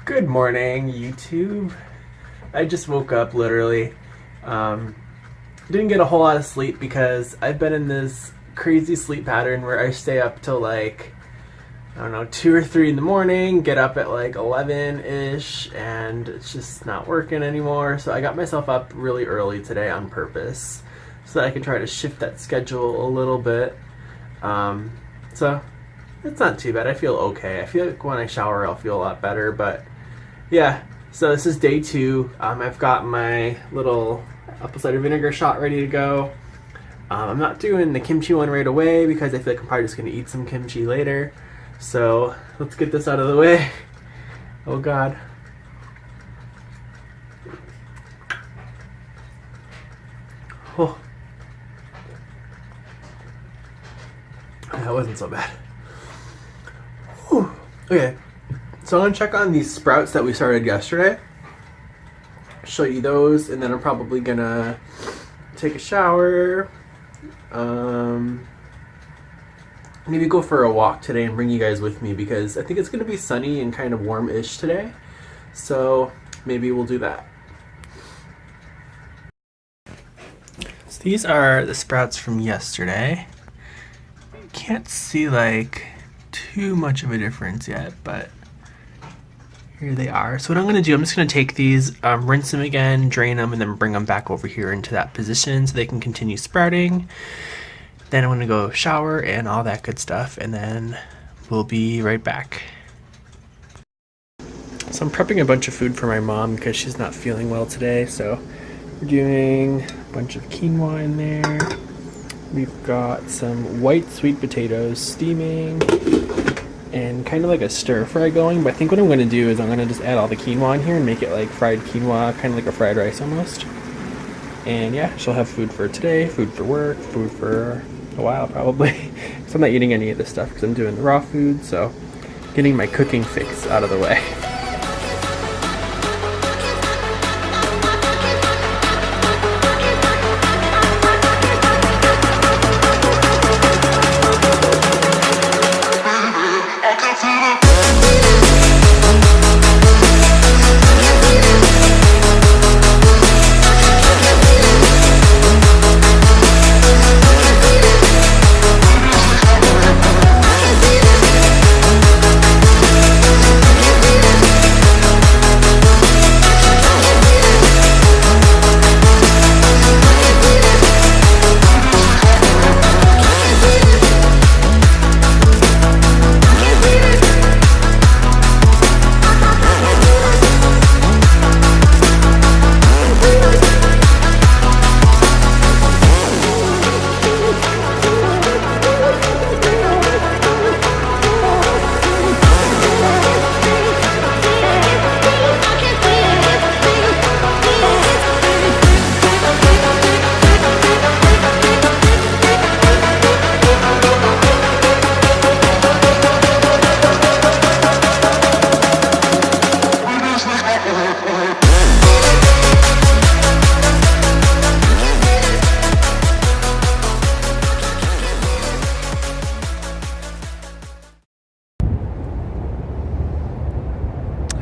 Good morning, YouTube. I just woke up literally. Didn't get a whole lot of sleep because I've been in this crazy sleep pattern where I stay up till like, I don't know, 2 or 3 in the morning, get up at like 11-ish, and it's just not working anymore. So I got myself up really early today on purpose so that I can try to shift that schedule a little bit. So it's not too bad. I feel okay. I feel like when I shower I'll feel a lot better, but yeah. So this is day 2. I've got my little apple cider vinegar shot ready to go. I'm not doing the kimchi one right away because I feel like I'm probably just going to eat some kimchi later. So let's get this out of the way. Oh God. Oh. That wasn't so bad. Whew. Okay, so I'm going to check on these sprouts that we started yesterday. Show you those, and then I'm probably going to take a shower. Maybe go for a walk today and bring you guys with me because I think it's going to be sunny and kind of warm-ish today. So maybe we'll do that. So these are the sprouts from yesterday. Can't see like too much of a difference yet, but here they are. So what I'm going to do, I'm just going to take these, rinse them again, drain them, and then bring them back over here into that position so they can continue sprouting. Then I'm going to go shower and all that good stuff, and then we'll be right back. So I'm prepping a bunch of food for my mom because she's not feeling well today. So we're doing a bunch of quinoa in there. We've got some white sweet potatoes steaming and kind of like a stir fry going. But I think what I'm going to do is I'm going to just add all the quinoa in here and make it like fried quinoa, kind of like a fried rice almost. And yeah, she'll have food for today, food for work, food for a while probably. So I'm not eating any of this stuff because I'm doing the raw food. So getting my cooking fix out of the way.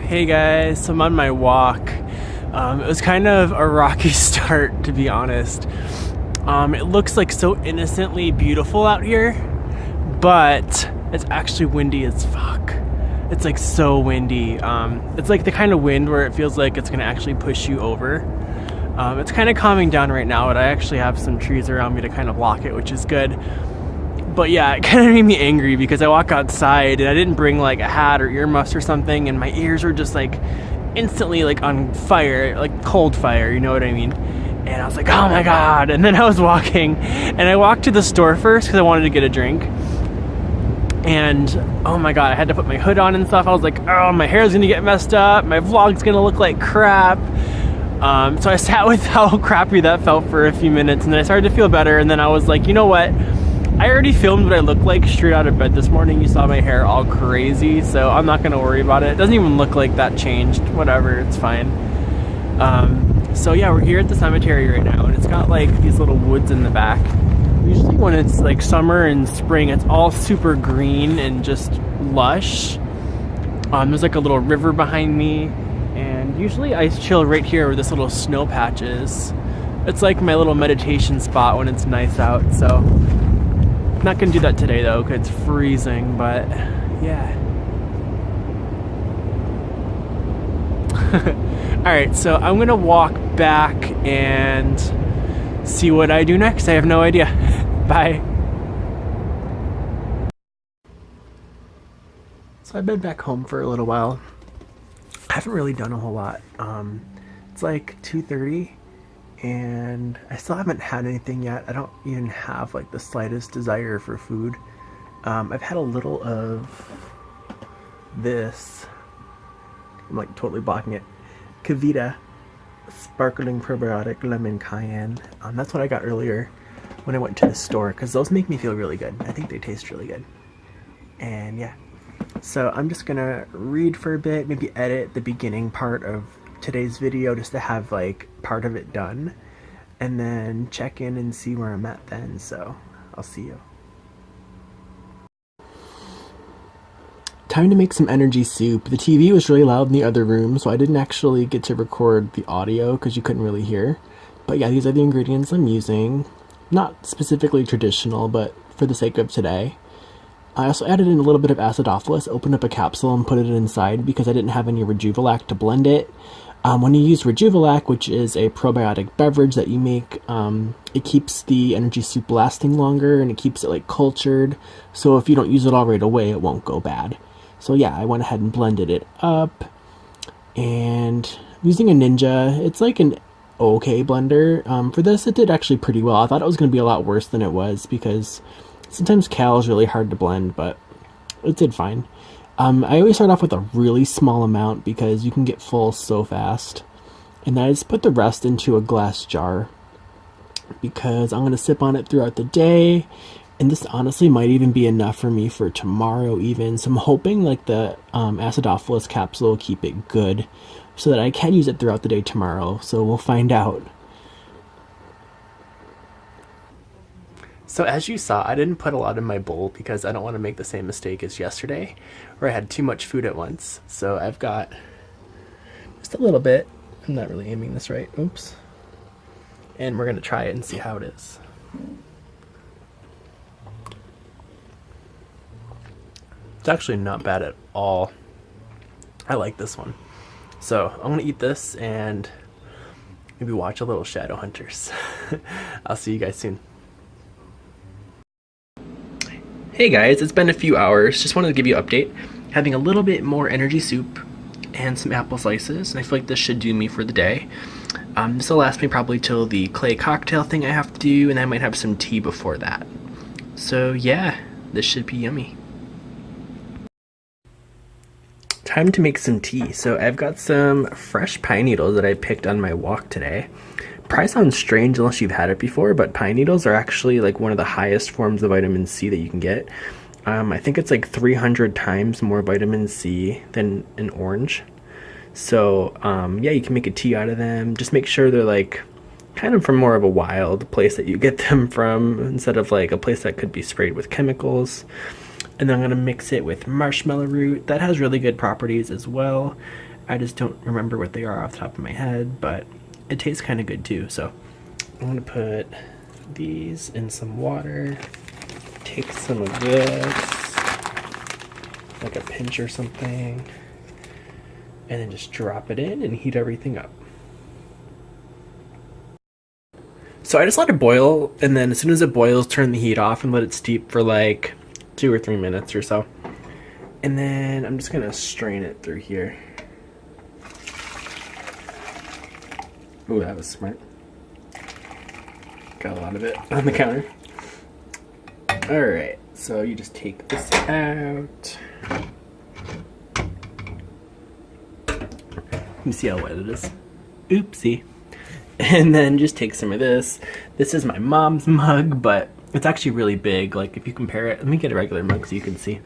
Hey guys, so I'm on my walk. It was kind of a rocky start, to be honest. It looks like so innocently beautiful out here, but it's actually windy as fuck. It's like so windy. It's like the kind of wind where it feels like it's gonna actually push you over. It's kind of calming down right now, but I actually have some trees around me to kind of block it, which is good. But yeah, it kind of made me angry because I walk outside and I didn't bring like a hat or earmuffs or something, and my ears were just like instantly like on fire, like cold fire, you know what I mean? And I was like, oh my God. And then I was walking and I walked to the store first because I wanted to get a drink. And oh my God, I had to put my hood on and stuff. I was like, oh, my hair's gonna get messed up. My vlog's gonna look like crap. So I sat with how crappy that felt for a few minutes, and then I started to feel better. And then I was like, you know what? I already filmed what I look like straight out of bed this morning. You saw my hair all crazy, so I'm not gonna worry about it. It doesn't even look like that changed. Whatever, it's fine. So yeah, we're here at the cemetery right now, and it's got like these little woods in the back. Usually when it's like summer and spring, it's all super green and just lush. There's like a little river behind me, and usually I chill right here where this little snow patch is. It's like my little meditation spot when it's nice out, so not gonna do that today though because it's freezing, but yeah. Alright, so I'm gonna walk back and see what I do next. I have no idea. Bye. So I've been back home for a little while. I haven't really done a whole lot. It's like 2:30 and I still haven't had anything yet. I don't even have like the slightest desire for food. I've had a little of this. I'm like totally blocking it. Kavita sparkling probiotic lemon cayenne. That's what I got earlier when I went to the store because those make me feel really good. I think they taste really good. And yeah. So I'm just gonna read for a bit, maybe edit the beginning part of today's video just to have like part of it done, and then check in and see where I'm at then. So I'll see you. Time to make some energy soup. The TV was really loud in the other room, so I didn't actually get to record the audio because you couldn't really hear. But yeah, these are the ingredients I'm using. Not specifically traditional, but for the sake of today. I also added in a little bit of acidophilus, opened up a capsule and put it inside because I didn't have any Rejuvelac to blend it. When you use Rejuvelac, which is a probiotic beverage that you make, it keeps the energy soup lasting longer and it keeps it like cultured. So if you don't use it all right away, it won't go bad. So yeah, I went ahead and blended it up. And I'm using a Ninja. It's like an okay blender. For this, it did actually pretty well. I thought it was going to be a lot worse than it was because sometimes cal is really hard to blend, but it did fine. I always start off with a really small amount because you can get full so fast. And then I just put the rest into a glass jar because I'm going to sip on it throughout the day. And this honestly might even be enough for me for tomorrow even. So I'm hoping like the acidophilus capsule will keep it good so that I can use it throughout the day tomorrow. So we'll find out. So as you saw, I didn't put a lot in my bowl because I don't want to make the same mistake as yesterday where I had too much food at once. So I've got just a little bit. I'm not really aiming this right. Oops. And we're going to try it and see how it is. It's actually not bad at all. I like this one. So I'm going to eat this and maybe watch a little Shadowhunters. I'll see you guys soon. Hey guys, it's been a few hours. Just wanted to give you an update. Having a little bit more energy soup and some apple slices, and I feel like this should do me for the day. This will last me probably till the clay cocktail thing I have to do, and I might have some tea before that. So yeah, this should be yummy. Time to make some tea. So I've got some fresh pine needles that I picked on my walk today. Probably sounds strange unless you've had it before, but pine needles are actually like one of the highest forms of vitamin C that you can get. I think it's like 300 times more vitamin C than an orange. So yeah, you can make a tea out of them. Just make sure they're like kind of from more of a wild place that you get them from instead of like a place that could be sprayed with chemicals. And then I'm going to mix it with marshmallow root. That has really good properties as well. I just don't remember what they are off the top of my head, but it tastes kind of good too. So I'm going to put these in some water. Take some of this, like a pinch or something, and then just drop it in and heat everything up. So I just let it boil, and then as soon as it boils, turn the heat off and let it steep for like 2 or 3 minutes or so. And then I'm just gonna strain it through here. Ooh, that was smart. Got a lot of it on the counter. Alright, so you just take this out. You see how wet it is? Oopsie. And then just take some of this. This is my mom's mug, but it's actually really big. Like if you compare it, let me get a regular mug so you can see.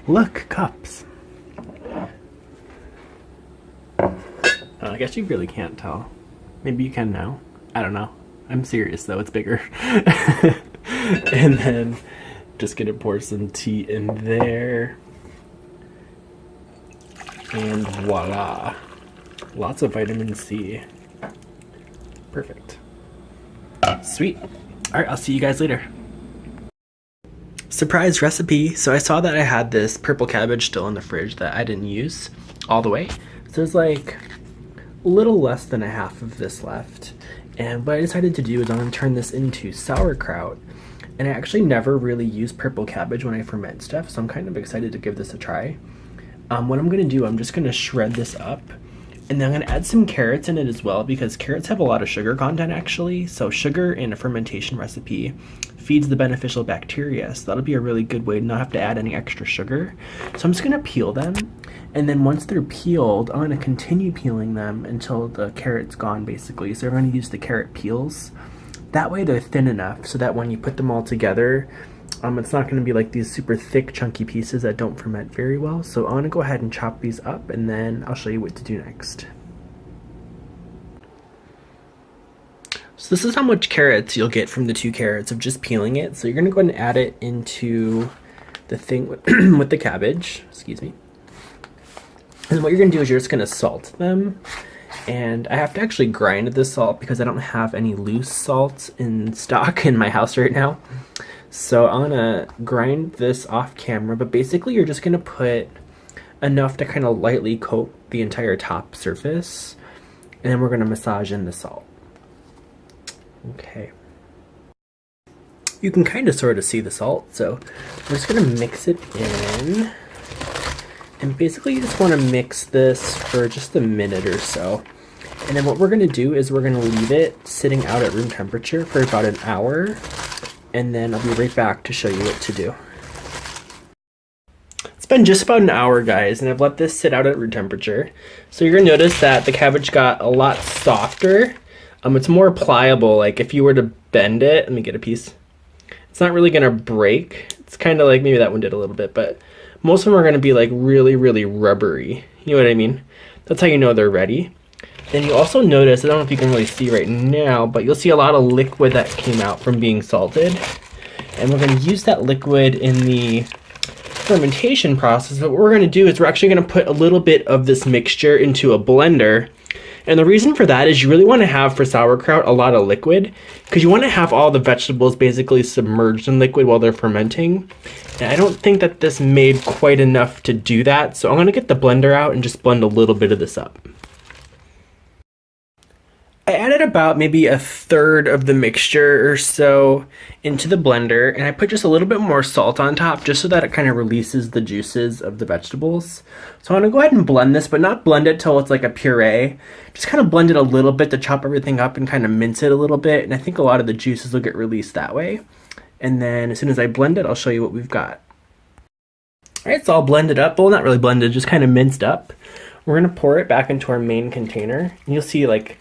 Look, cups. I guess you really can't tell. Maybe you can now. I don't know. I'm serious though, it's bigger. And then just gonna pour some tea in there. And voila. Lots of vitamin C. Perfect. Sweet. Alright, I'll see you guys later. Surprise recipe. So I saw that I had this purple cabbage still in the fridge that I didn't use all the way. So there's like a little less than a half of this left. And what I decided to do is I'm going to turn this into sauerkraut. And I actually never really use purple cabbage when I ferment stuff, so I'm kind of excited to give this a try. What I'm going to do, I'm just going to shred this up. And then I'm going to add some carrots in it as well, because carrots have a lot of sugar content actually. So sugar in a fermentation recipe feeds the beneficial bacteria. So that'll be a really good way to not have to add any extra sugar. So I'm just going to peel them. And then once they're peeled, I'm going to continue peeling them until the carrot's gone basically. So we're going to use the carrot peels. That way they're thin enough so that when you put them all together, it's not going to be like these super thick chunky pieces that don't ferment very well. So I'm going to go ahead and chop these up, and then I'll show you what to do next. So this is how much carrots you'll get from the 2 carrots of just peeling it. So you're going to go ahead and add it into the thing with, with the cabbage. Excuse me. And what you're going to do is you're just going to salt them. And I have to actually grind the salt because I don't have any loose salt in stock in my house right now. So I'm gonna grind this off camera, but basically you're just gonna put enough to kind of lightly coat the entire top surface, and then we're gonna massage in the salt. Okay. You can kind of sort of see the salt, so we're just gonna mix it in. And basically you just want to mix this for just a minute or so. And then what we're going to do is we're going to leave it sitting out at room temperature for about an hour. And then I'll be right back to show you what to do. It's been just about an hour, guys, and I've let this sit out at room temperature. So you're going to notice that the cabbage got a lot softer. It's more pliable. Like if you were to bend it, let me get a piece. It's not really going to break. It's kind of like, maybe that one did a little bit, but most of them are going to be like really, really rubbery. You know what I mean? That's how you know they're ready. Then you also notice, I don't know if you can really see right now, but you'll see a lot of liquid that came out from being salted. And we're going to use that liquid in the fermentation process. But what we're going to do is we're actually going to put a little bit of this mixture into a blender. And the reason for that is you really want to have, for sauerkraut, a lot of liquid, because you want to have all the vegetables basically submerged in liquid while they're fermenting. And I don't think that this made quite enough to do that, so I'm going to get the blender out and just blend a little bit of this up. I added about maybe a third of the mixture or so into the blender, and I put just a little bit more salt on top just so that it kind of releases the juices of the vegetables. So I'm going to go ahead and blend this, but not blend it till it's like a puree. Just kind of blend it a little bit to chop everything up and kind of mince it a little bit, and I think a lot of the juices will get released that way. And then as soon as I blend it, I'll show you what we've got. Alright, it's all blended up. Well, not really blended, just kind of minced up. We're going to pour it back into our main container, and you'll see, like,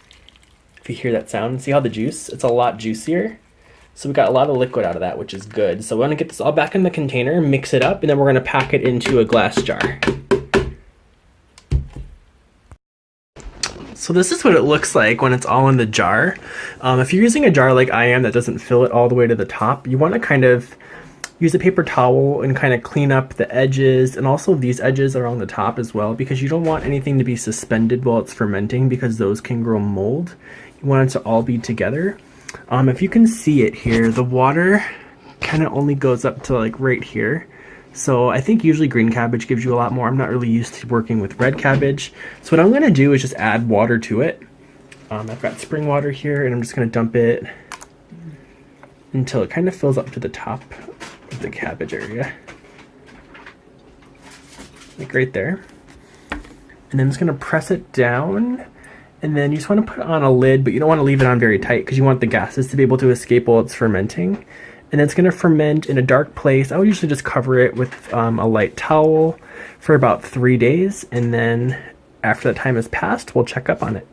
if you hear that sound, see how the juice, it's a lot juicier. So we got a lot of liquid out of that, which is good. So we're going to get this all back in the container, mix it up, and then we're going to pack it into a glass jar. So this is what it looks like when it's all in the jar. If you're using a jar like I am that doesn't fill it all the way to the top, you want to kind of use a paper towel and kind of clean up the edges, and also these edges are on the top as well, because you don't want anything to be suspended while it's fermenting, because those can grow mold. You want it to all be together. If you can see it here, the water kind of only goes up to like right here. So I think usually green cabbage gives you a lot more. I'm not really used to working with red cabbage. So what I'm going to do is just add water to it. I've got spring water here, and I'm just going to dump it until it kind of fills up to the top of the cabbage area. Like right there. And then I'm just going to press it down. And then you just want to put on a lid, but you don't want to leave it on very tight because you want the gases to be able to escape while it's fermenting. And it's going to ferment in a dark place. I would usually just cover it with a light towel for about 3 days. And then after that time has passed, we'll check up on it.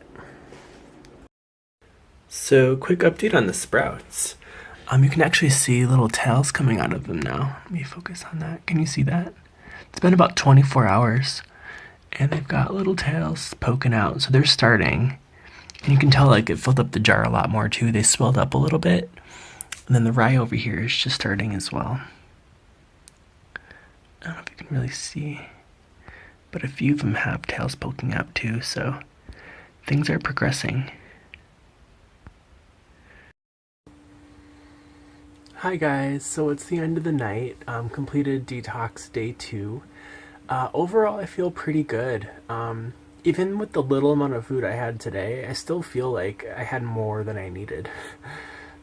So quick update on the sprouts. You can actually see little tails coming out of them now. Let me focus on that. Can you see that? It's been about 24 hours. And they've got little tails poking out, so they're starting. And you can tell like it filled up the jar a lot more too. They swelled up a little bit. And then the rye over here is just starting as well. I don't know if you can really see. but a few of them have tails poking out too, so things are progressing. Hi guys, so it's the end of the night. Completed Detox Day 2. Overall, I feel pretty good. Even with the little amount of food I had today, I still feel like I had more than I needed.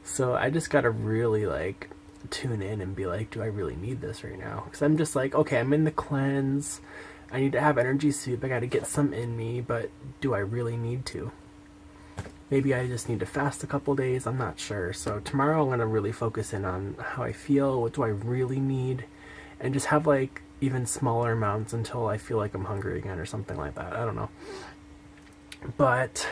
So I just gotta really like tune in and be like, do I really need this right now? Because I'm just like, okay, I'm in the cleanse. I need to have energy soup. I gotta get some in me, but do I really need to? Maybe I just need to fast a couple days. I'm not sure. So tomorrow I'm gonna really focus in on how I feel. What do I really need? And just have like even smaller amounts until I feel like I'm hungry again or something like that. I don't know. But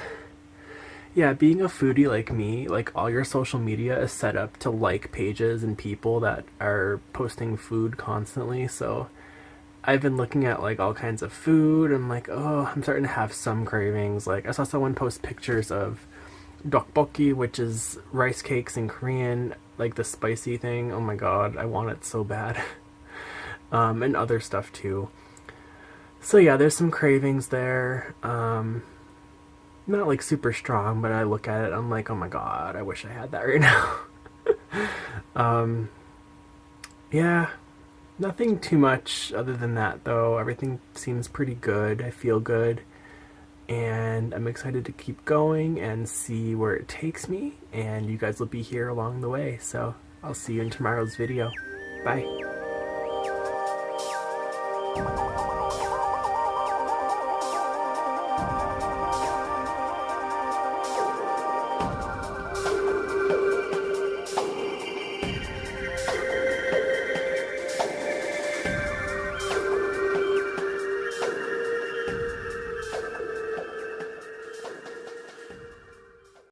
yeah, being a foodie like me, like all your social media is set up to like pages and people that are posting food constantly. So I've been looking at like all kinds of food. And I'm like, oh, I'm starting to have some cravings. Like I saw someone post pictures of dokboki, which is rice cakes in Korean, like the spicy thing. Oh my god, I want it so bad. And other stuff too. So yeah, there's some cravings there. Not like super strong, but I look at it, I'm like, oh my god, I wish I had that right now. Yeah, nothing too much other than that though. Everything seems pretty good. I feel good. And I'm excited to keep going and see where it takes me. And you guys will be here along the way. So I'll see you in tomorrow's video. Bye.